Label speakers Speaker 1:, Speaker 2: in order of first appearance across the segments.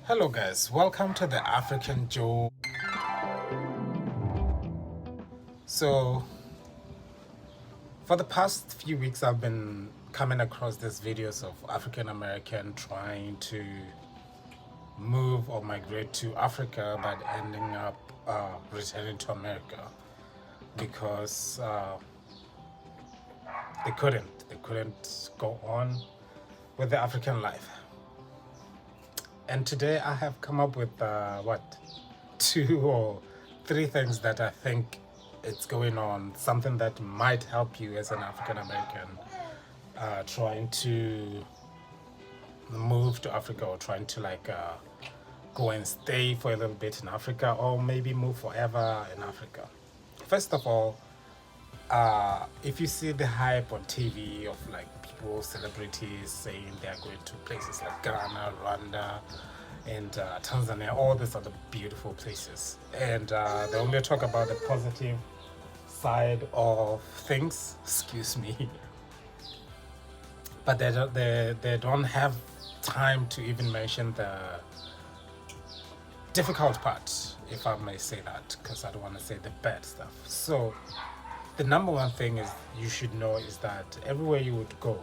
Speaker 1: Hello guys, welcome to the African Joe. So for the past few weeks I've been coming across these videos of African American trying to move or migrate to Africa but ending up returning to America because they couldn't go on with the African life. And today I have come up with two or three things that I think it's going on, something that might help you as an African American trying to move to Africa, or trying to go and stay for a little bit in Africa, or maybe move forever in Africa. First of all, if you see the hype on TV of people, celebrities saying they are going to places like Ghana, Rwanda, and Tanzania, all these other beautiful places, and they only talk about the positive side of things, excuse me, but they don't have time to even mention the difficult part, if I may say that, because I don't want to say the bad stuff. So the number one thing is you should know is that everywhere you would go,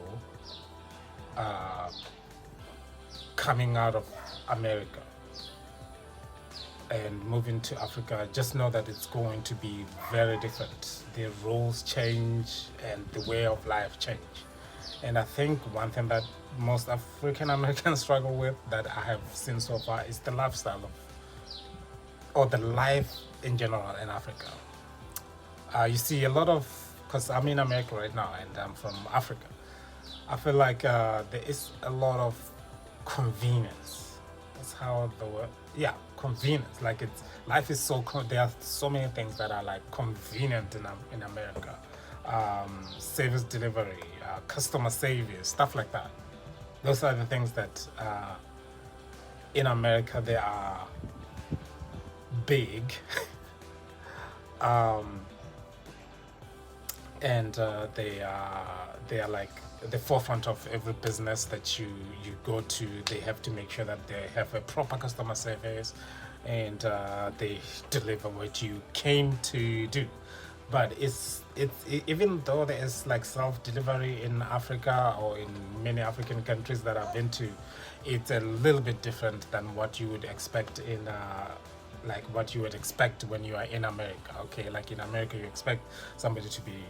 Speaker 1: coming out of America and moving to Africa, just know that it's going to be very different. The rules change and the way of life change. And I think one thing that most African Americans struggle with, that I have seen so far, is the lifestyle or the life in general in Africa. You see a lot of, because I'm in America right now and I'm from Africa, I feel like there is a lot of convenience. That's how the word, yeah, convenience. Like life is so, there are so many things that are convenient in America. Service delivery, customer service, stuff like that. Those are the things that in America they are big. And they are like the forefront of every business that you go to. They have to make sure that they have a proper customer service, and they deliver what you came to do. But it's even though there is self-delivery in Africa or in many African countries that I've been to, it's a little bit different than what you would expect in what you would expect when you are in America. Okay, like in America you expect somebody to be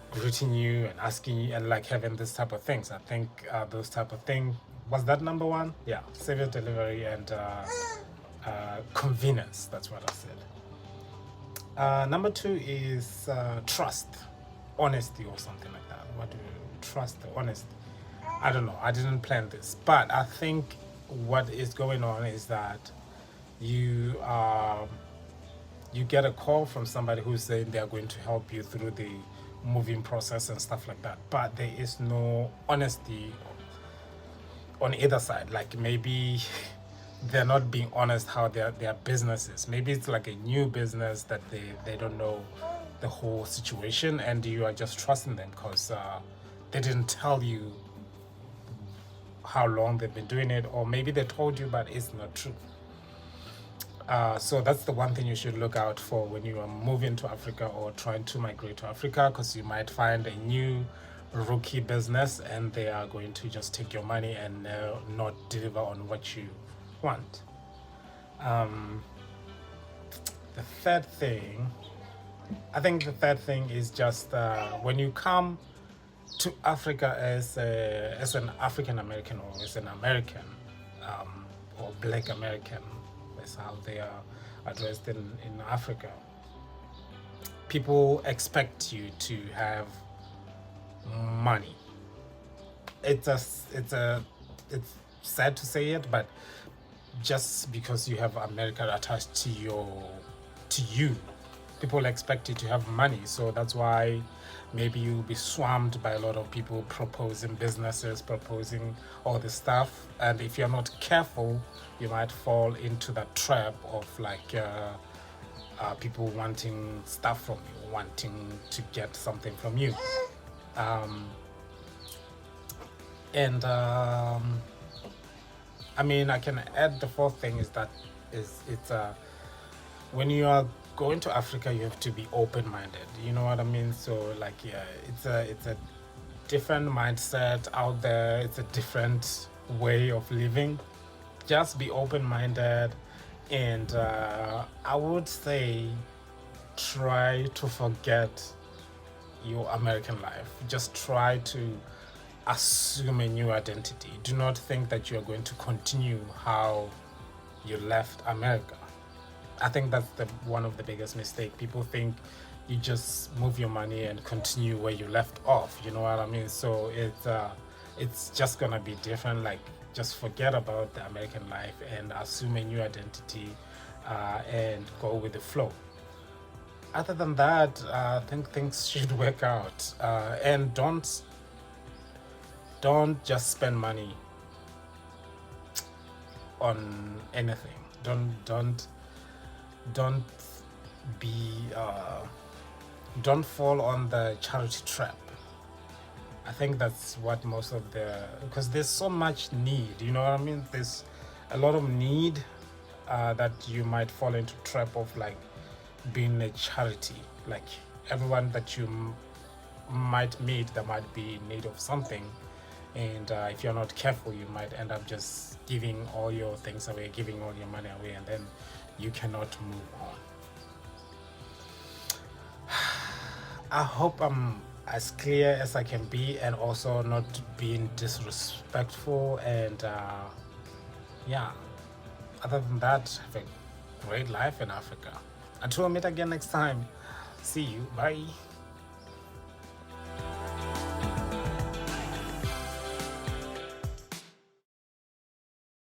Speaker 1: greeting you and asking you and having this type of things. I think those type of thing was that number one. Yeah, service delivery and convenience. That's what I said. Number two is trust, honesty, or something like that. What do you trust? Honesty. I don't know. I didn't plan this, but I think what is going on is that you get a call from somebody who's saying they are going to help you through the moving process and stuff like that, but there is no honesty on either side. Maybe they're not being honest how their business is. Maybe it's like a new business that they don't know the whole situation, and you are just trusting them because they didn't tell you how long they've been doing it, or maybe they told you but it's not true. So that's the one thing you should look out for when you are moving to Africa or trying to migrate to Africa, because you might find a new rookie business and they are going to just take your money and not deliver on what you want. The third thing is just when you come to Africa as an African American or as an American or Black American, that's how they are addressed in Africa. People expect you to have money. It's sad to say it, but just because you have America attached to you, people expect you to have money. So that's why maybe you'll be swarmed by a lot of people proposing businesses, proposing all this stuff, and if you're not careful, you might fall into that trap of people wanting stuff from you, wanting to get something from you. I mean, I can add the fourth thing is that it's when you are going to Africa, you have to be open-minded. You know what I mean? So like, yeah, it's a different mindset out there. It's a different way of living. Just be open-minded, and I would say try to forget your American life. Just try to assume a new identity. Do not think that you are going to continue how you left America. I think that's the one of the biggest mistake. People think you just move your money and continue where you left off. You know what I mean? So it's just gonna be different. Like, just forget about the American life and assume a new identity, and go with the flow. Other than that, I think things should work out. And don't just spend money on anything. Don't be don't fall on the charity trap. I think that's what most of the, because there's so much need, you know what I mean? There's a lot of need, that you might fall into trap of like being a charity. Like, everyone that you might meet that might be in need of something, and if you're not careful, you might end up just giving all your things away, giving all your money away, and then you cannot move on. I hope I'm as clear as I can be, and also not being disrespectful. And yeah, other than that, have a great life in Africa. Until we meet again next time, see you. Bye.